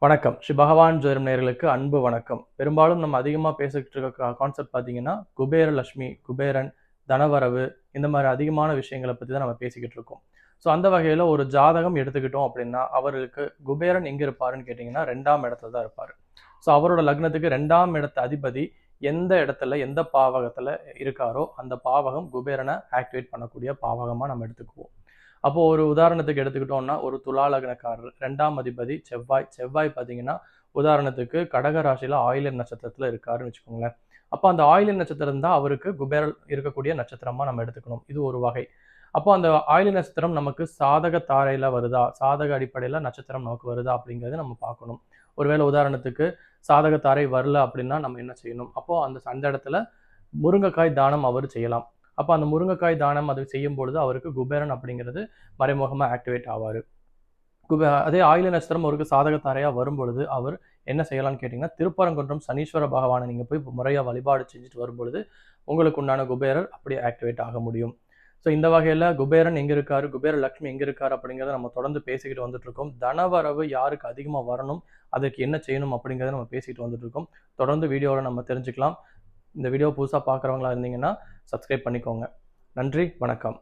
வணக்கம். ஸ்ரீ பகவான் ஜோதிடம் நேயர்களுக்கு அன்பு வணக்கம். பெரும்பாலும் நம்ம அதிகமா பேசிக்கிட்டு இருக்க கான்செப்ட் பார்த்தீங்கன்னா, குபேர லட்சுமி, குபேரன், தனவரவு இந்த மாரி அதிகமான விஷயங்கள பத்தி தான் நம்ம பேசிக்கிட்டு இருக்கோம். ஸோ அந்த வகையில ஒரு ஜாதகம் எடுத்துக்கிட்டோம் அப்படின்னா, அவருக்கு குபேரன் எங்க இருப்பாருன்னு கேட்டீங்கன்னா, 2ஆம் இடத்துல தான் இருப்பாரு. ஸோ அவரோட லக்னத்துக்கு 2ஆம் இடத்து அதிபதி எந்த இடத்துல, எந்த பாவகத்துல இருக்காரோ, அந்த பாவகம் குபேரன ஆக்டிவேட் பண்ணக்கூடிய பாவகமா நம்ம எடுத்துக்குவோம். அப்போ ஒரு உதாரணத்துக்கு எடுத்துக்கிட்டோம்னா, ஒரு துலா லக்னக்காரர் 2ஆம் அதிபதி செவ்வாய். செவ்வாய் பார்த்தீங்கன்னா, உதாரணத்துக்கு கடக ராசியில ஆயில்யம் நட்சத்திரத்துல இருக்காருன்னு வச்சுக்கோங்களேன். அப்ப அந்த ஆயில்யம் நட்சத்திரம் தான் அவருக்கு குபேரன் இருக்கக்கூடிய நட்சத்திரமா நம்ம எடுத்துக்கணும். இது ஒரு வகை. அப்போ அந்த ஆயில்ய நட்சத்திரம் நமக்கு சாதக தாரையில வருதா? சாதக அடிப்படையில நட்சத்திரம் நமக்கு வருதா? அப்படிங்கிறத நம்ம பார்க்கணும். ஒருவேளை உதாரணத்துக்கு சாதக தாரை வரல அப்படின்னா நம்ம என்ன செய்யணும்? அப்போ அந்த இடத்துல முருங்கைக்காய் தானம் அவர் செய்யலாம். அப்ப அந்த முருங்கைக்காய் தானம் அது செய்யும்பொழுது அவருக்கு குபேரன் அப்படிங்கிறது மறைமுகமா ஆக்டிவேட் ஆவாரு. அதே ஆயில்ய நட்சத்திரம் அவருக்கு சாதக தாரையா வரும்பொழுது, அவர் என்ன செய்யலாம்னு கேட்டீங்கன்னா, திருப்பரங்குன்றம் சனீஸ்வர பகவான நீங்க போய் முறையா வழிபாடு செஞ்சுட்டு வரும்பொழுது, உங்களுக்கு உண்டான குபேரர் அப்படியே ஆக்டிவேட் ஆக முடியும். ஸோ இந்த வகையில குபேரன் எங்க இருக்காரு, குபேர லட்சுமி எங்க இருக்காரு அப்படிங்கிறத நம்ம தொடர்ந்து பேசிக்கிட்டு வந்துட்டு இருக்கோம். தனவரவு யாருக்கு அதிகமா வரணும், அதற்கு என்ன செய்யணும் அப்படிங்கிறத நம்ம பேசிட்டு வந்துட்டு இருக்கோம். தொடர்ந்து வீடியோல நம்ம தெரிஞ்சுக்கலாம். இந்த வீடியோ புதுசா பார்க்குறவங்களா இருந்தீங்கன்னா, சப்ஸ்கிரைப் பண்ணிக்கோங்க. நன்றி, வணக்கம்.